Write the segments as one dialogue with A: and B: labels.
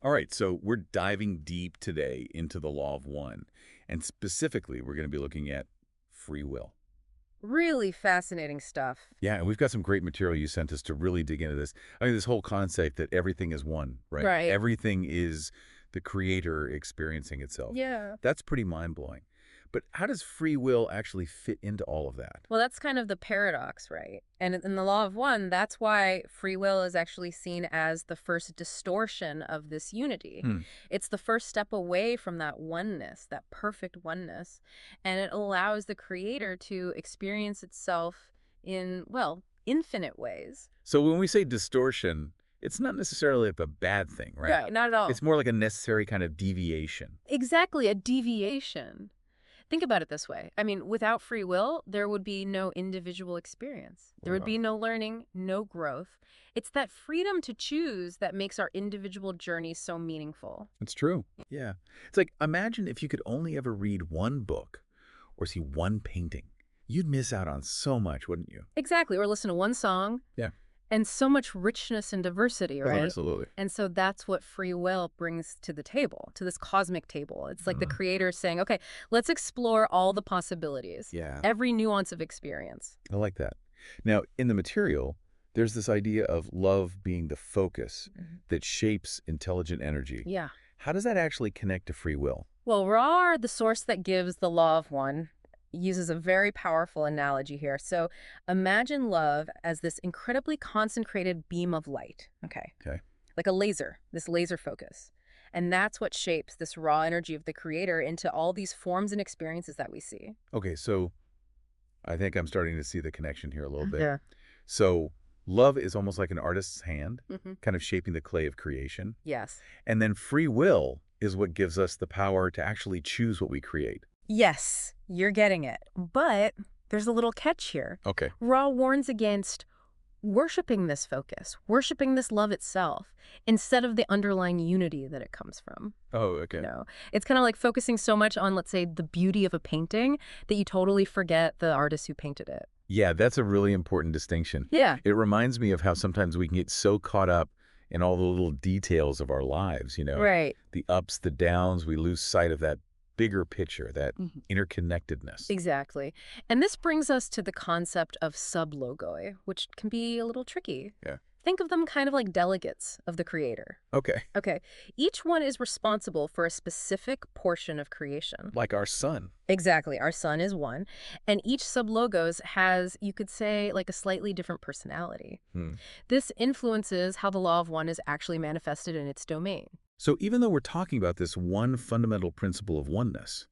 A: All right, so we're diving deep today into the law of one, and specifically, we're going to be looking at free will.
B: Really fascinating stuff.
A: Yeah, and we've got some great material you sent us to really dig into this. I mean, this whole concept that everything is one, right?
B: Right.
A: Everything is the creator experiencing itself.
B: Yeah.
A: That's pretty mind-blowing. But how does free will actually fit into all of that?
B: Well, that's kind of the paradox, right? And in the law of one, that's why free will is actually seen as the first distortion of this unity.
A: Hmm.
B: It's the first step away from that oneness, that perfect oneness. And it allows the creator to experience itself in, well, infinite ways.
A: So when we say distortion, it's not necessarily like a bad thing, right?
B: Right. Not at all.
A: It's more like a necessary kind of deviation.
B: Exactly, a deviation. Think about it this way. I mean, without free will, there would be no individual experience. There would
A: Wow.
B: be no learning, no growth. It's that freedom to choose that makes our individual journey so meaningful.
A: It's true. Yeah. It's like, imagine if you could only ever read one book or see one painting. You'd miss out on so much, wouldn't you?
B: Exactly. Or listen to one song
A: Yeah.
B: and so much richness and diversity,
A: Oh,
B: right?
A: absolutely.
B: And so that's what free will brings to the table, to this cosmic table. It's like the
A: Uh,
B: creator saying, okay, let's explore all the possibilities,
A: yeah,
B: every nuance of experience.
A: I like that. Now, in the material, there's this idea of love being the focus
B: Mhm.
A: that shapes intelligent energy.
B: Yeah.
A: How does that actually connect to free will?
B: Well, Ra, the source that gives the law of one, uses a very powerful analogy here. So imagine love as this incredibly concentrated beam of light, okay?
A: Okay.
B: Like a laser, this laser focus. And that's what shapes this raw energy of the creator into all these forms and experiences that we see.
A: Okay, so I think I'm starting to see the connection here a little bit.
B: Yeah.
A: So love is almost like an artist's hand,
B: Hmm.
A: kind of shaping the clay of creation.
B: Yes.
A: And then free will is what gives us the power to actually choose what we create.
B: Yes, you're getting it. But there's a little catch here.
A: Okay.
B: Ra warns against worshiping this focus, worshiping this love itself, instead of the underlying unity that it comes from.
A: Oh, okay.
B: It's kind of like focusing so much on, let's say, the beauty of a painting that you totally forget the artist who painted it.
A: Yeah, that's a really important distinction.
B: Yeah.
A: It reminds me of how sometimes we can get so caught up in all the little details of our lives,
B: Right.
A: the ups, the downs, we lose sight of that bigger picture, that
B: Mhm.
A: interconnectedness.
B: Exactly. And this brings us to the concept of sublogoi, which can be a little tricky.
A: Yeah.
B: Think of them kind of like delegates of the creator.
A: Okay.
B: Okay, each one is responsible for a specific portion of creation.
A: Like our sun.
B: Exactly. Our sun is one. And each sublogos has, you could say, like a slightly different personality.
A: Hmm.
B: This influences how the law of one is actually manifested in its domain.
A: So even though we're talking about this one fundamental principle of oneness,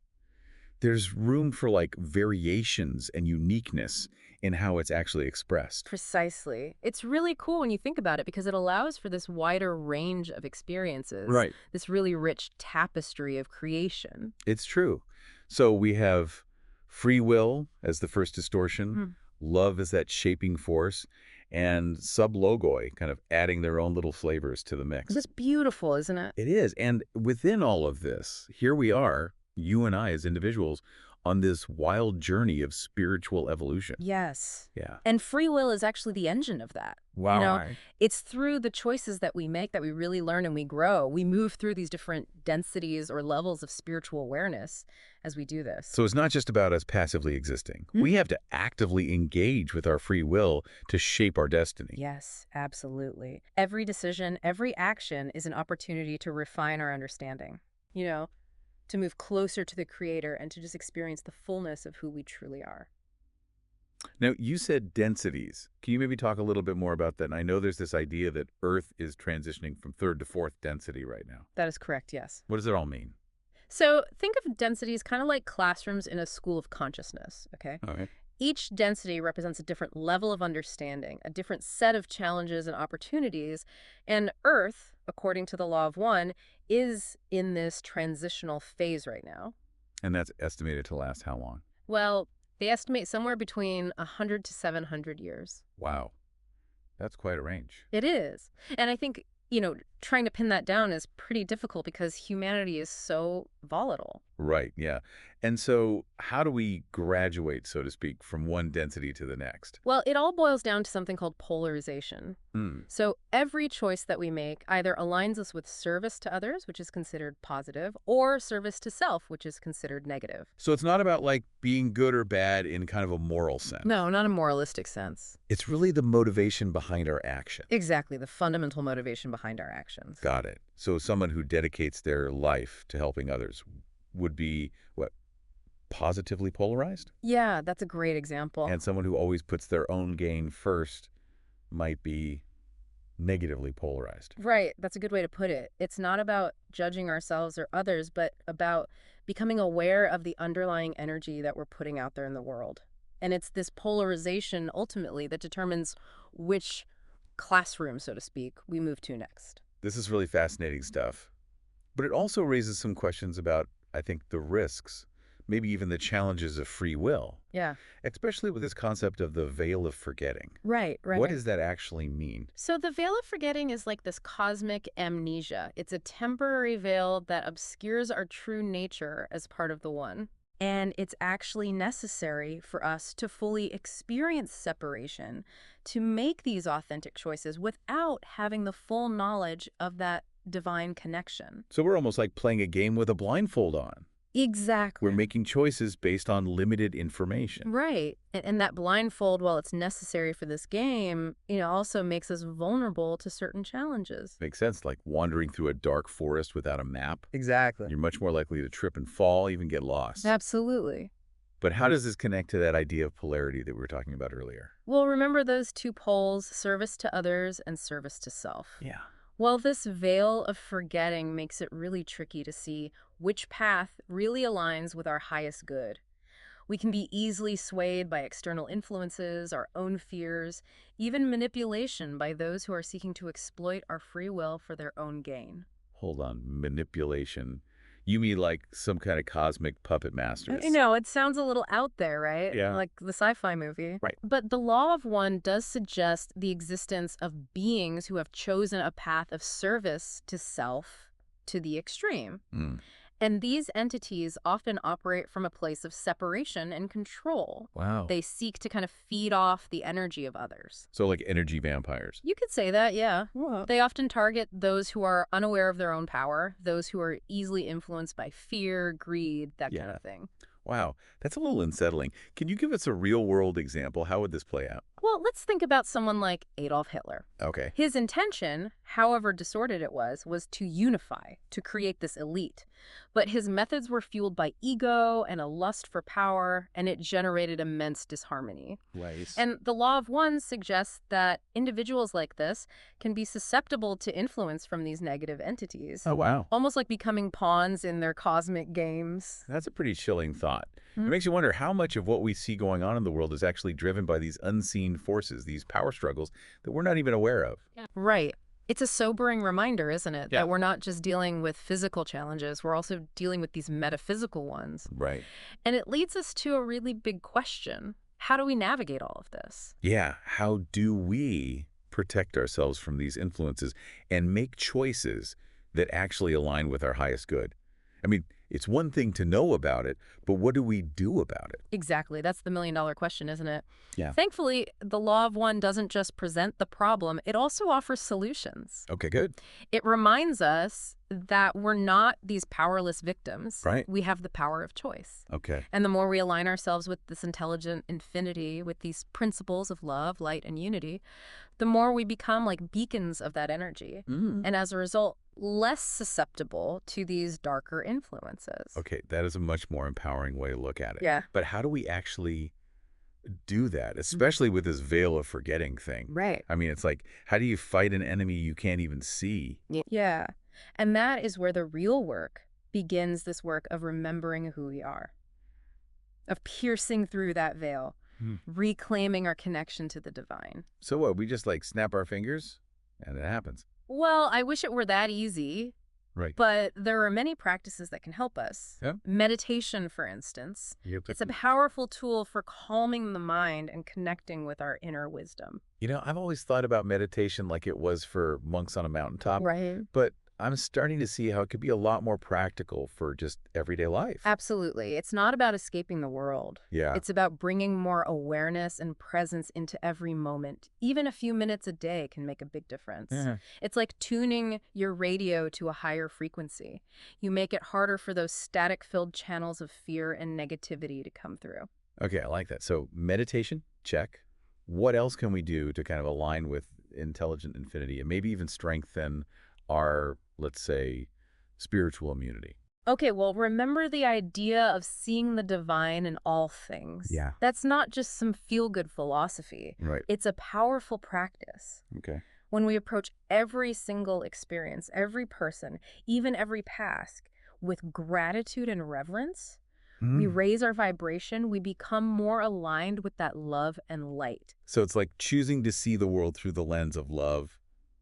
A: there's room for like variations and uniqueness in how it's actually expressed.
B: Precisely. It's really cool when you think about it because it allows for this wider range of experiences,
A: Right.
B: this really rich tapestry of creation.
A: It's true. So we have free will as the first distortion,
B: Hmm.
A: love as that shaping force, and sublogoi kind of adding their own little flavors to the mix.
B: It's beautiful, isn't it?
A: It is. And within all of this, here we are, you and I as individuals, on this wild journey of spiritual evolution.
B: Yes.
A: Yeah.
B: And free will is actually the engine of that.
A: Wow.
B: You know, it's through the choices that we make that we really learn and we grow. We move through these different densities or levels of spiritual awareness as we do this.
A: So it's not just about us passively existing.
B: Hmm.
A: We have to actively engage with our free will to shape our destiny.
B: Yes, absolutely. Every decision, every action is an opportunity to refine our understanding, to move closer to the creator and to just experience the fullness of who we truly are.
A: Now, you said densities. Can you maybe talk a little bit more about that? And I know there's this idea that Earth is transitioning from third to fourth density right now.
B: That is correct, yes.
A: What does it all mean?
B: So think of densities kind of like classrooms in a school of consciousness, okay?
A: All right.
B: Each density represents a different level of understanding, a different set of challenges and opportunities, and Earth, according to the law of one, is in this transitional phase right now.
A: And that's estimated to last how long?
B: Well, they estimate somewhere between 100 to 700 years.
A: Wow. That's quite a range.
B: It is. And I think, trying to pin that down is pretty difficult because humanity is so volatile.
A: Right, yeah. And so how do we graduate, so to speak, from one density to the next?
B: Well, it all boils down to something called polarization.
A: Hmm.
B: So every choice that we make either aligns us with service to others, which is considered positive, or service to self, which is considered negative.
A: So it's not about like being good or bad in kind of a moral sense.
B: No, not a moralistic sense.
A: It's really the motivation behind our action.
B: Exactly, the fundamental motivation behind our actions.
A: Got it. So someone who dedicates their life to helping others would be, what, positively polarized?
B: Yeah, that's a great example.
A: And someone who always puts their own gain first might be negatively polarized.
B: Right, that's a good way to put it. It's not about judging ourselves or others, but about becoming aware of the underlying energy that we're putting out there in the world. And it's this polarization, ultimately, that determines which classroom, so to speak, we move to next.
A: This is really fascinating stuff. But it also raises some questions about, I think, the risks, maybe even the challenges of free will,
B: Yeah.
A: especially with this concept of the veil of forgetting.
B: Right.
A: What does that actually mean?
B: So the veil of forgetting is like this cosmic amnesia. It's a temporary veil that obscures our true nature as part of the one. And it's actually necessary for us to fully experience separation, to make these authentic choices without having the full knowledge of that divine connection.
A: So we're almost like playing a game with a blindfold on.
B: Exactly.
A: We're making choices based on limited information.
B: Right. And that blindfold, while it's necessary for this game, also makes us vulnerable to certain challenges.
A: Makes sense, like wandering through a dark forest without a map.
B: Exactly.
A: You're much more likely to trip and fall, even get lost.
B: Absolutely.
A: But how does this connect to that idea of polarity that we were talking about earlier?
B: Well, remember those two poles, service to others and service to self.
A: Yeah.
B: Well, this veil of forgetting makes it really tricky to see which path really aligns with our highest good. We can be easily swayed by external influences, our own fears, even manipulation by those who are seeking to exploit our free will for their own gain.
A: Hold on, manipulation. You mean like some kind of cosmic puppet masters?
B: I know, it sounds a little out there, right?
A: Yeah.
B: Like the sci-fi movie.
A: Right.
B: But the law of one does suggest the existence of beings who have chosen a path of service to self to the extreme.
A: Mm.
B: And these entities often operate from a place of separation and control.
A: Wow.
B: They seek to kind of feed off the energy of others.
A: So like energy vampires.
B: You could say that, yeah. They often target those who are unaware of their own power, those who are easily influenced by fear, greed, that kind of thing.
A: Wow, that's a little unsettling. Can you give us a real-world example? How would this play out?
B: Well, let's think about someone like Adolf Hitler.
A: Okay.
B: His intention, however distorted it was to unify, to create this elite. But his methods were fueled by ego and a lust for power, and it generated immense disharmony.
A: Right.
B: And the law of one suggests that individuals like this can be susceptible to influence from these negative entities.
A: Oh, wow.
B: Almost like becoming pawns in their cosmic games.
A: That's a pretty chilling thought. It
B: Hmm?
A: makes you wonder how much of what we see going on in the world is actually driven by these unseen forces, these power struggles that we're not even aware of.
B: Right. It's a sobering reminder, isn't it?
A: Yeah.
B: That we're not just dealing with physical challenges, we're also dealing with these metaphysical ones.
A: Right.
B: And it leads us to a really big question. How do we navigate all of this?
A: Yeah. How do we protect ourselves from these influences and make choices that actually align with our highest good? I mean, it's one thing to know about it, but what do we do about it?
B: Exactly. That's the million-dollar question, isn't it?
A: Yeah.
B: Thankfully, the law of one doesn't just present the problem, it also offers solutions.
A: Okay, good.
B: It reminds us that we're not these powerless victims.
A: Right.
B: We have the power of choice.
A: Okay.
B: And the more we align ourselves with this intelligent infinity, with these principles of love, light, and unity, the more we become like beacons of that energy.
A: Mm.
B: And as a result, less susceptible to these darker influences.
A: Okay, that is a much more empowering way to look at it.
B: Yeah.
A: But how do we actually do that, especially with this veil of forgetting thing?
B: Right.
A: I mean, it's like, how do you fight an enemy you can't even see?
B: Yeah. And that is where the real work begins, this work of remembering who we are, of piercing through that veil, reclaiming our connection to the divine.
A: So what, we just like snap our fingers and it happens?
B: Well, I wish it were that easy.
A: Right.
B: But there are many practices that can help us.
A: Yeah.
B: Meditation, for instance.
A: Yep.
B: It's a powerful tool for calming the mind and connecting with our inner wisdom.
A: I've always thought about meditation like it was for monks on a mountaintop,
B: Right.
A: but I'm starting to see how it could be a lot more practical for just everyday life.
B: Absolutely. It's not about escaping the world.
A: Yeah.
B: It's about bringing more awareness and presence into every moment. Even a few minutes a day can make a big difference.
A: Yeah.
B: It's like tuning your radio to a higher frequency. You make it harder for those static-filled channels of fear and negativity to come through.
A: Okay, I like that. So meditation, check. What else can we do to kind of align with intelligent infinity and maybe even strengthen our, let's say, spiritual immunity?
B: Okay, well, remember the idea of seeing the divine in all things.
A: Yeah.
B: That's not just some feel-good philosophy.
A: Right.
B: It's a powerful practice.
A: Okay.
B: When we approach every single experience, every person, even every task, with gratitude and reverence, we raise our vibration, we become more aligned with that love and light.
A: So it's like choosing to see the world through the lens of love,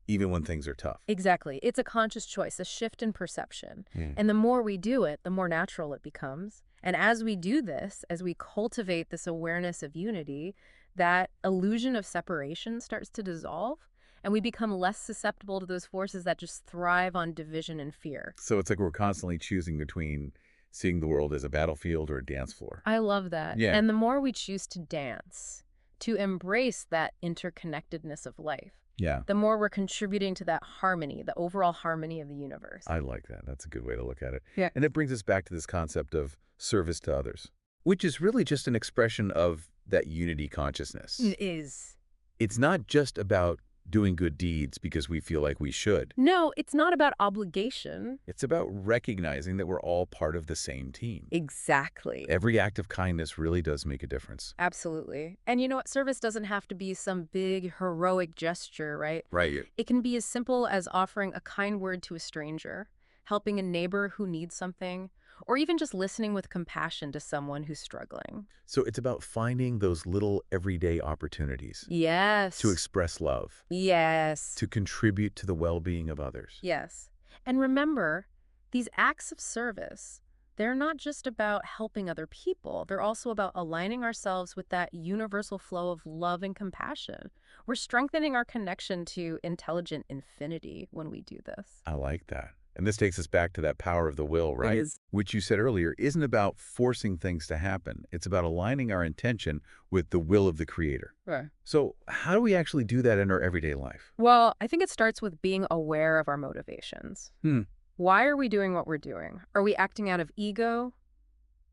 A: even when things are tough.
B: Exactly. It's a conscious choice, a shift in perception.
A: Mm.
B: And the more we do it, the more natural it becomes. And as we do this, as we cultivate this awareness of unity, that illusion of separation starts to dissolve, and we become less susceptible to those forces that just thrive on division and fear.
A: So it's like we're constantly choosing between seeing the world as a battlefield or a dance floor.
B: I love that.
A: Yeah.
B: And the more we choose to dance, to embrace that interconnectedness of life,
A: Yeah.
B: the more we're contributing to that harmony, the overall harmony of the universe.
A: I like that. That's a good way to look at it.
B: Yeah.
A: And it brings us back to this concept of service to others, which is really just an expression of that unity consciousness.
B: It is.
A: It's not just about doing good deeds because we feel like we should.
B: No, it's not about obligation.
A: It's about recognizing that we're all part of the same team.
B: Exactly.
A: Every act of kindness really does make a difference.
B: Absolutely. And you know what? Service doesn't have to be some big heroic gesture, right?
A: Right.
B: It can be as simple as offering a kind word to a stranger, helping a neighbor who needs something, or even just listening with compassion to someone who's struggling.
A: So it's about finding those little everyday opportunities
B: Yes.
A: to express love,
B: Yes.
A: to contribute to the well-being of others.
B: Yes. And remember, these acts of service, they're not just about helping other people. They're also about aligning ourselves with that universal flow of love and compassion. We're strengthening our connection to intelligent infinity when we do this.
A: I like that. And this takes us back to that power of the will, right?
B: It is.
A: Which you said earlier isn't about forcing things to happen. It's about aligning our intention with the will of the Creator.
B: Right.
A: So how do we actually do that in our everyday life?
B: Well, I think it starts with being aware of our motivations.
A: Hmm.
B: Why are we doing what we're doing? Are we acting out of ego,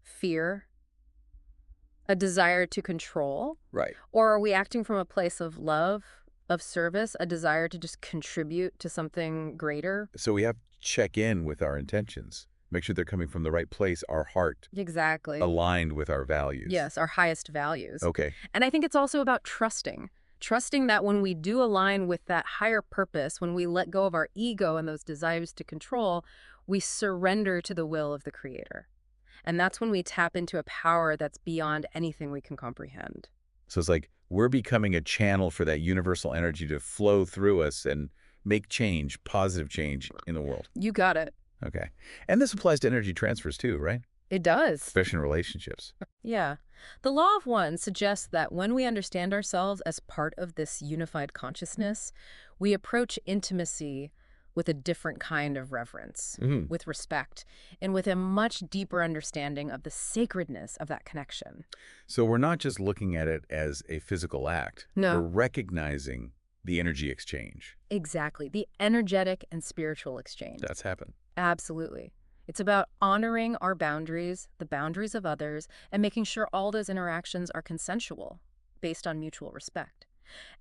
B: fear, a desire to control?
A: Right.
B: Or are we acting from a place of love, of service, a desire to just contribute to something greater?
A: So we have to check in with our intentions, make sure they're coming from the right place, our heart,
B: Exactly.
A: aligned with our values.
B: Yes, our highest values.
A: Okay.
B: And I think it's also about trusting. Trusting that when we do align with that higher purpose, when we let go of our ego and those desires to control, we surrender to the will of the Creator. And that's when we tap into a power that's beyond anything we can comprehend.
A: So it's like we're becoming a channel for that universal energy to flow through us and make change, positive change in the world.
B: You got it.
A: Okay. And this applies to energy transfers too, right?
B: It does.
A: Especially in relationships.
B: Yeah. The law of one suggests that when we understand ourselves as part of this unified consciousness, we approach intimacy with a different kind of reverence, with respect, and with a much deeper understanding of the sacredness of that connection.
A: So we're not just looking at it as a physical act.
B: No.
A: We're recognizing the energy exchange.
B: Exactly. The energetic and spiritual exchange.
A: That's happened.
B: Absolutely. It's about honoring our boundaries, the boundaries of others, and making sure all those interactions are consensual, based on mutual respect.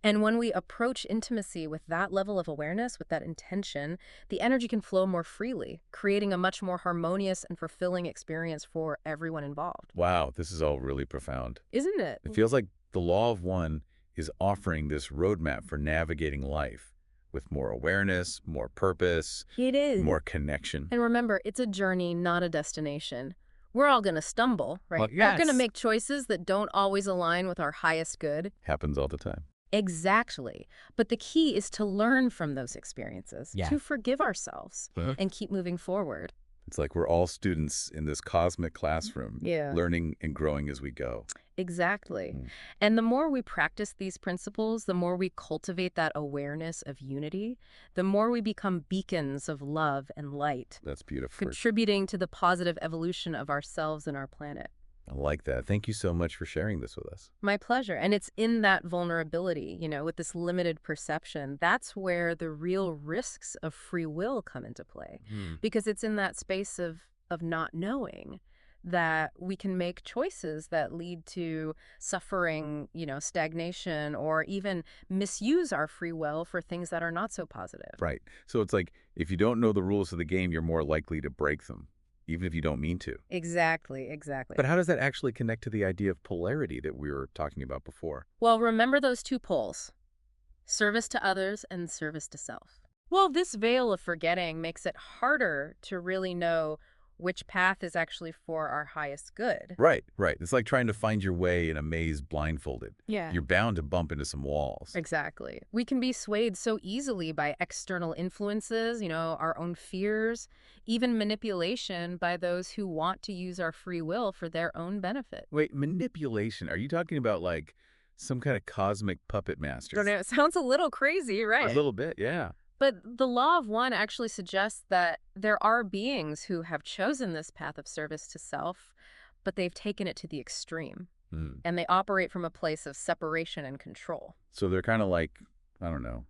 B: And when we approach intimacy with that level of awareness, with that intention, the energy can flow more freely, creating a much more harmonious and fulfilling experience for everyone involved.
A: Wow, this is all really profound.
B: Isn't it?
A: It feels like the law of one is offering this roadmap for navigating life with more awareness, more purpose,
B: It is.
A: more connection.
B: And remember, it's a journey, not a destination. We're all going to stumble, right?
A: Well,
B: We're going to
A: yes.
B: make choices that don't always align with our highest good.
A: Happens all the time.
B: Exactly. But the key is to learn from those experiences,
C: Yeah.
B: to forgive ourselves, and keep moving forward.
A: It's like we're all students in this cosmic classroom,
B: Yeah.
A: learning and growing as we go.
B: Exactly.
A: Mm,
B: And the more we practice these principles, the more we cultivate that awareness of unity, the more we become beacons of love and light,
A: that's beautiful.
B: contributing to the positive evolution of ourselves and our planet.
A: I like that. Thank you so much for sharing this with us.
B: My pleasure. And it's in that vulnerability, with this limited perception, that's where the real risks of free will come into play. Because it's in that space of not knowing that we can make choices that lead to suffering, stagnation, or even misuse our free will for things that are not so positive.
A: Right. So it's like if you don't know the rules of the game, you're more likely to break them, even if you don't mean to.
B: Exactly, exactly.
A: But how does that actually connect to the idea of polarity that we were talking about before?
B: Well, remember those two poles: service to others and service to self. Well, this veil of forgetting makes it harder to really know which path is actually for our highest good.
A: Right, right. It's like trying to find your way in a maze blindfolded.
B: Yeah.
A: You're bound to bump into some walls.
B: Exactly. We can be swayed so easily by external influences, our own fears, even manipulation by those who want to use our free will for their own benefit.
A: Wait, manipulation. Are you talking about like some kind of cosmic puppet master?
B: Don't know, it sounds a little crazy,
A: A
B: right?
A: little bit, yeah.
B: But the law of one actually suggests that there are beings who have chosen this path of service to self, but they've taken it to the extreme.
A: Hmm.
B: And they operate from a place of separation and control.
A: So they're kind of like, I don't know,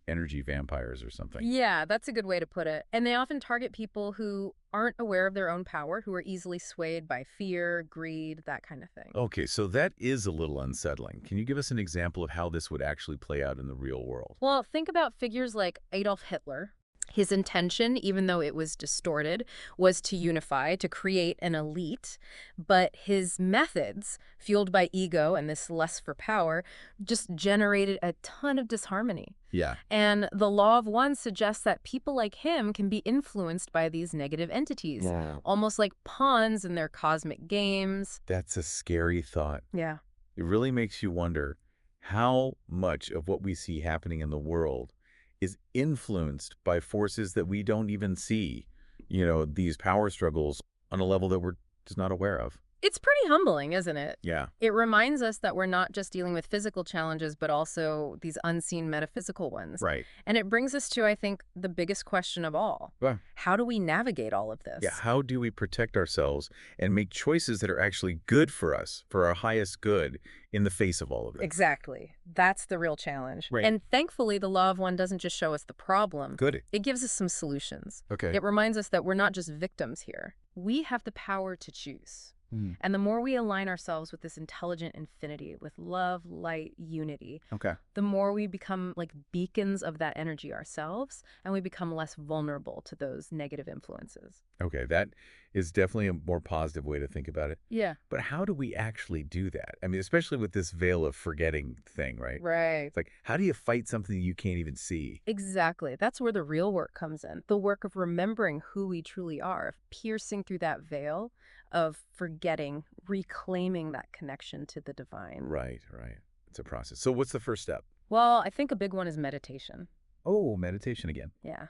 A: energy vampires or something.
B: Yeah, that's a good way to put it. And they often target people who aren't aware of their own power, who are easily swayed by fear, greed, that kind of thing.
A: Okay, so that is a little unsettling. Can you give us an example of how this would actually play out in the real world?
B: Well, think about figures like Adolf Hitler. His intention, even though it was distorted, was to unify, to create an elite. But his methods, fueled by ego and this lust for power, just generated a ton of disharmony.
A: Yeah.
B: And the law of one suggests that people like him can be influenced by these negative entities, almost like pawns in their cosmic games.
A: That's a scary thought.
B: Yeah.
A: It really makes you wonder how much of what we see happening in the world is influenced by forces that we don't even see, these power struggles on a level that we're just not aware of.
B: It's pretty humbling, isn't it?
A: Yeah.
B: It reminds us that we're not just dealing with physical challenges, but also these unseen metaphysical ones.
A: Right.
B: And it brings us to, I think, the biggest question of all.
A: Yeah.
B: How do we navigate all of this?
A: Yeah. How do we protect ourselves and make choices that are actually good for us, for our highest good, in the face of all of this?
B: Exactly. That's the real challenge.
A: Right.
B: And thankfully, the law of one doesn't just show us the problem.
A: Good.
B: It gives us some solutions.
A: Okay.
B: It reminds us that we're not just victims here. We have the power to choose. And the more we align ourselves with this intelligent infinity, with love, light, unity,
A: Okay.
B: the more we become like beacons of that energy ourselves, and we become less vulnerable to those negative influences.
A: Okay. That is definitely a more positive way to think about it.
B: Yeah.
A: But how do we actually do that? I mean, especially with this veil of forgetting thing, right?
B: Right.
A: It's like, how do you fight something you can't even see?
B: Exactly. That's where the real work comes in. The work of remembering who we truly are, of piercing through that veil, of forgetting, reclaiming that connection to the divine.
A: Right, right. It's a process. So what's the first step?
B: Well, I think a big one is meditation.
A: Oh, meditation again.
B: Yeah.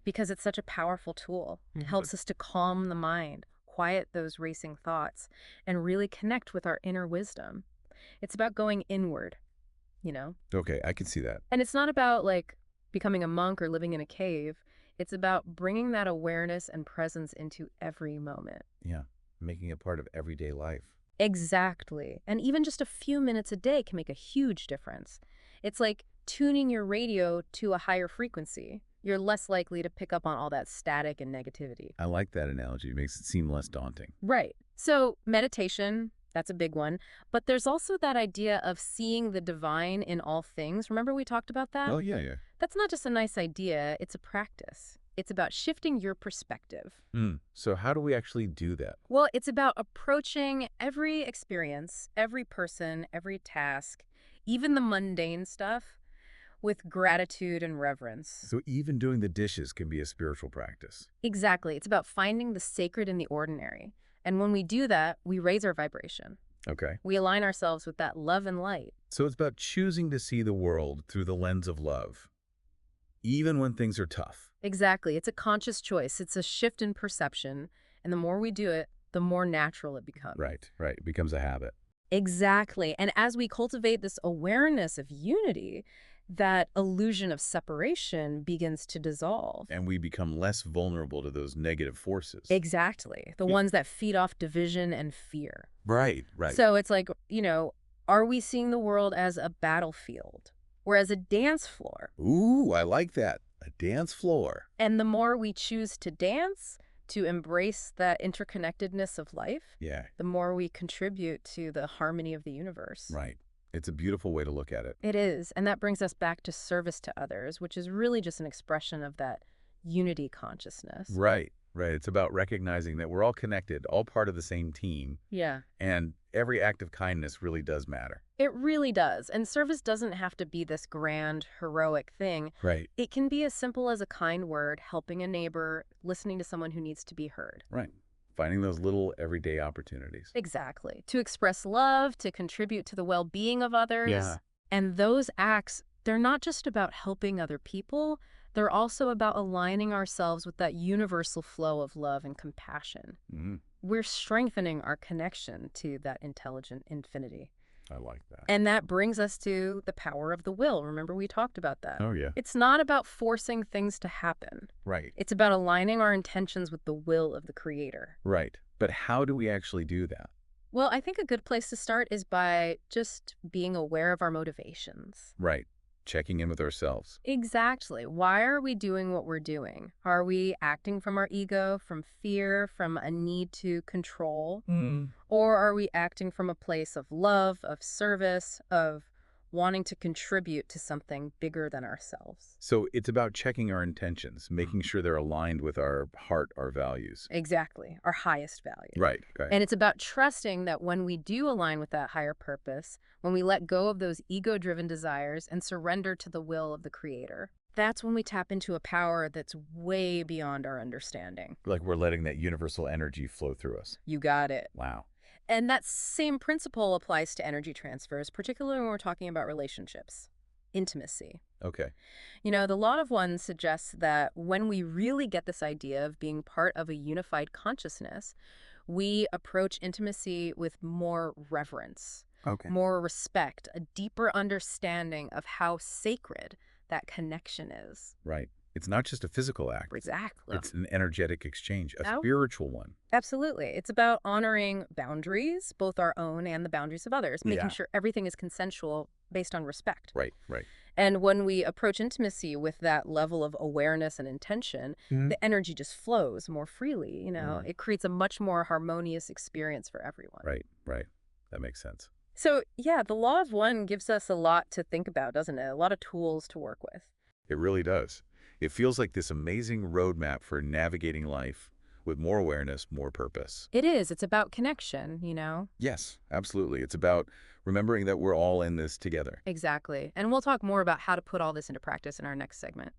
B: Because it's such a powerful tool. It helps us to calm the mind, quiet those racing thoughts, and really connect with our inner wisdom. It's about going inward,
A: Okay, I can see that.
B: And it's not about like becoming a monk or living in a cave. It's about bringing that awareness and presence into every moment.
A: Yeah, making it part of everyday life.
B: Exactly. And even just a few minutes a day can make a huge difference. It's like tuning your radio to a higher frequency. You're less likely to pick up on all that static and negativity.
A: I like that analogy. It makes it seem less daunting.
B: Right. So meditation, that's a big one. But there's also that idea of seeing the divine in all things. Remember we talked about that?
A: Oh, yeah, yeah.
B: That's not just a nice idea, it's a practice. It's about shifting your perspective.
A: So how do we actually do that?
B: Well, it's about approaching every experience, every person, every task, even the mundane stuff, with gratitude and reverence.
A: So even doing the dishes can be a spiritual practice.
B: Exactly. It's about finding the sacred in the ordinary. And when we do that, we raise our vibration.
A: Okay.
B: We align ourselves with that love and light.
A: So it's about choosing to see the world through the lens of love, even when things are tough.
B: Exactly. It's a conscious choice. It's a shift in perception. And the more we do it, the more natural it becomes.
A: Right, right. It becomes a habit.
B: Exactly. And as we cultivate this awareness of unity, that illusion of separation begins to dissolve.
A: And we become less vulnerable to those negative forces.
B: Exactly. The
A: Yeah.
B: ones that feed off division and fear.
A: Right, right.
B: So it's like, are we seeing the world as a battlefield or as a dance floor?
A: Ooh, I like that. A dance floor.
B: And the more we choose to dance, to embrace that interconnectedness of life,
A: Yeah,
B: the more we contribute to the harmony of the universe.
A: right. It's a beautiful way to look at it.
B: It is. And that brings us back to service to others, which is really just an expression of that unity consciousness.
A: Right, right. It's about recognizing that we're all connected, all part of the same team,
B: Yeah.
A: and every act of kindness really does matter.
B: It really does. And service doesn't have to be this grand, heroic thing.
A: Right,
B: It can be as simple as a kind word, helping a neighbor, listening to someone who needs to be heard.
A: right. Finding those little everyday opportunities.
B: Exactly. To express love, to contribute to the well-being of others.
A: Yeah.
B: And those acts, they're not just about helping other people, they're also about aligning ourselves with that universal flow of love and compassion.
A: Mhm.
B: We're strengthening our connection to that intelligent infinity.
A: I like that.
B: And that brings us to the power of the will. Remember, we talked about that.
A: Oh, yeah.
B: It's not about forcing things to happen.
A: Right,
B: It's about aligning our intentions with the will of the Creator.
A: right. But how do we actually do that?
B: Well, I think a good place to start is by just being aware of our motivations.
A: Right. Checking in with ourselves.
B: Exactly. Why are we doing what we're doing? Are we acting from our ego, from fear, from a need to control? Or are we acting from a place of love, of service, of wanting to contribute to something bigger than ourselves?
A: So it's about checking our intentions, making sure they're aligned with our heart, our values.
B: Exactly. Our highest value.
A: Right, right.
B: And it's about trusting that when we do align with that higher purpose, when we let go of those ego-driven desires and surrender to the will of the Creator, that's when we tap into a power that's way beyond our understanding.
A: Like we're letting that universal energy flow through us.
B: You got it.
A: Wow.
B: And that same principle applies to energy transfers, particularly when we're talking about relationships, intimacy.
A: Okay.
B: The Law of One suggests that when we really get this idea of being part of a unified consciousness, we approach intimacy with more reverence,
A: Okay.
B: more respect, a deeper understanding of how sacred that connection is.
A: Right. It's not just a physical act.
B: Exactly.
A: It's an energetic exchange, a
B: Oh.
A: spiritual one.
B: Absolutely. It's about honoring boundaries, both our own and the boundaries of others, making
A: Yeah.
B: sure everything is consensual based on respect.
A: Right, right.
B: And when we approach intimacy with that level of awareness and intention, the energy just flows more freely.
A: Mhm.
B: It creates a much more harmonious experience for everyone.
A: Right, right. That makes sense.
B: So, yeah, the Law of One gives us a lot to think about, doesn't it? A lot of tools to work with.
A: It really does. It feels like this amazing roadmap for navigating life with more awareness, more purpose.
B: It is. It's about connection.
A: Yes, absolutely. It's about remembering that we're all in this together.
B: Exactly. And we'll talk more about how to put all this into practice in our next segment.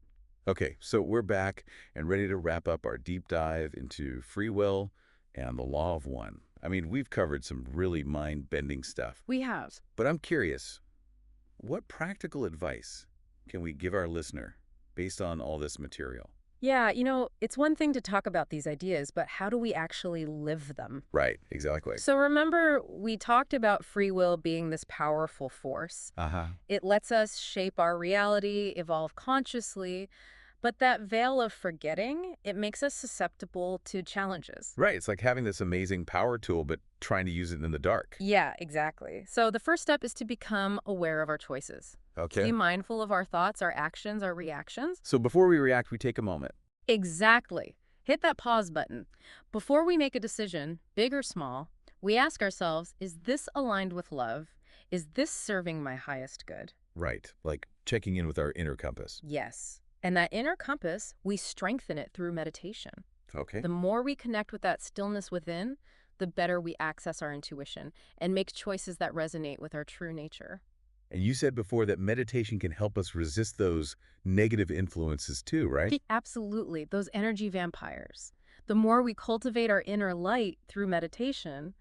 A: Okay, so we're back and ready to wrap up our deep dive into free will and the Law of One. I mean, we've covered some really mind-bending stuff,
B: We have.
A: but I'm curious, what practical advice can we give our listener based on all this material?
B: Yeah, it's one thing to talk about these ideas, but how do we actually live them?
A: Right, exactly.
B: So remember, we talked about free will being this powerful force.
A: Uh-huh.
B: It lets us shape our reality, evolve consciously, but that veil of forgetting, it makes us susceptible to challenges.
A: Right, it's like having this amazing power tool, but trying to use it in the dark.
B: Yeah, exactly. So the first step is to become aware of our choices.
A: Okay.
B: Be mindful of our thoughts, our actions, our reactions.
A: So before we react, we take a moment.
B: Exactly. Hit that pause button. Before we make a decision, big or small, we ask ourselves, is this aligned with love? Is this serving my highest good?
A: Right, like checking in with our inner compass.
B: Yes. And that inner compass, we strengthen it through meditation.
A: Okay.
B: The more we connect with that stillness within, the better we access our intuition and make choices that resonate with our true nature.
A: And you said before that meditation can help us resist those negative influences too, right?
B: Absolutely. Those energy vampires. The more we cultivate our inner light through meditation,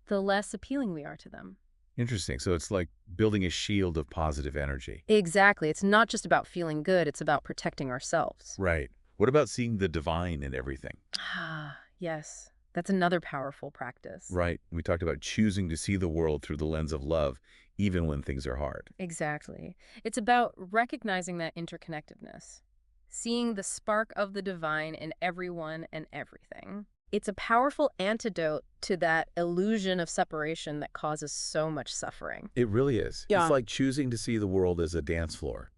B: the less appealing we are to them.
A: Interesting. So it's like building a shield of positive energy.
B: Exactly. It's not just about feeling good, it's about protecting ourselves.
A: Right. What about seeing the divine in everything?
B: Ah, yes. That's another powerful practice.
A: Right. We talked about choosing to see the world through the lens of love, even when things are hard.
B: Exactly. It's about recognizing that interconnectedness, seeing the spark of the divine in everyone and everything. It's a powerful antidote to that illusion of separation that causes so much suffering.
A: It really is. It's
B: Yeah.
A: like choosing to see the world as a dance floor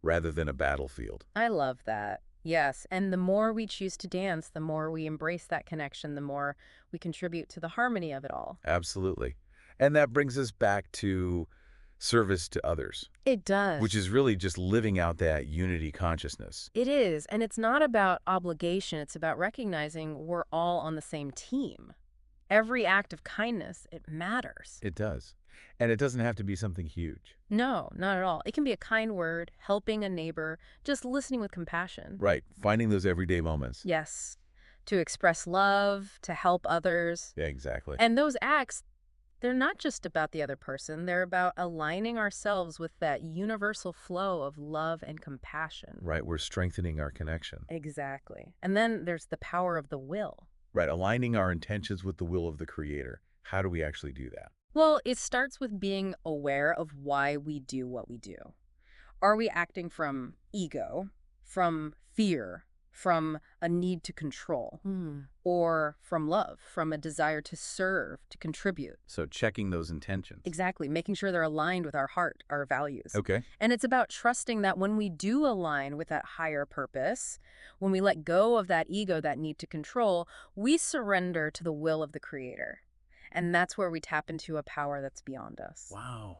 A: rather than a battlefield.
B: I love that. Yes, and the more we choose to dance, the more we embrace that connection, the more we contribute to the harmony of it all.
A: Absolutely. And that brings us back to service to others,
B: It
A: which
B: does.
A: is really just living out that unity consciousness.
B: It is, and it's not about obligation, it's about recognizing we're all on the same team. Every act of kindness, it matters.
A: It does. And it doesn't have to be something huge.
B: No, not at all. It can be a kind word, helping a neighbor, just listening with compassion.
A: Right. Finding those everyday moments.
B: Yes, to express love, to help others.
A: Yeah, exactly.
B: And those acts, they're not just about the other person, they're about aligning ourselves with that universal flow of love and compassion.
A: Right. We're strengthening our connection.
B: Exactly. And then there's the power of the will.
A: Right. Aligning our intentions with the will of the Creator. How do we actually do that?
B: Well, it starts with being aware of why we do what we do. Are we acting from ego, from fear, from a need to control, or from love, from a desire to serve, to contribute?
A: So checking those intentions.
B: Exactly, making sure they're aligned with our heart, our values.
A: Okay.
B: And it's about trusting that when we do align with that higher purpose, when we let go of that ego, that need to control, we surrender to the will of the Creator. And that's where we tap into a power that's beyond us.
A: Wow.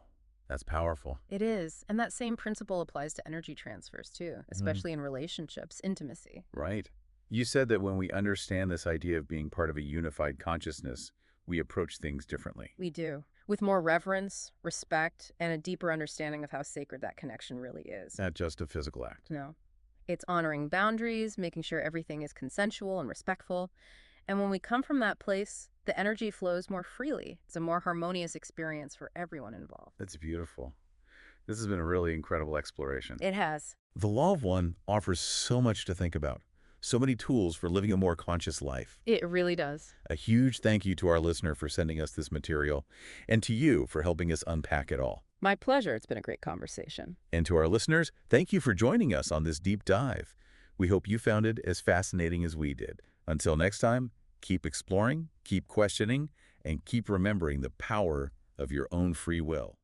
A: That's powerful.
B: It is. And that same principle applies to energy transfers too, especially in relationships, intimacy.
A: Right. You said that when we understand this idea of being part of a unified consciousness, we approach things differently.
B: We do. With more reverence, respect, and a deeper understanding of how sacred that connection really is.
A: Not just a physical act.
B: No. It's honoring boundaries, making sure everything is consensual and respectful. And when we come from that place, the energy flows more freely. It's a more harmonious experience for everyone involved.
A: That's beautiful. This has been a really incredible exploration.
B: It has.
A: The Law of One offers so much to think about, so many tools for living a more conscious life.
B: It really does.
A: A huge thank you to our listener for sending us this material, and to you for helping us unpack it all.
B: My pleasure. It's been a great conversation.
A: And to our listeners, thank you for joining us on this deep dive. We hope you found it as fascinating as we did. Until next time, keep exploring, keep questioning, and keep remembering the power of your own free will.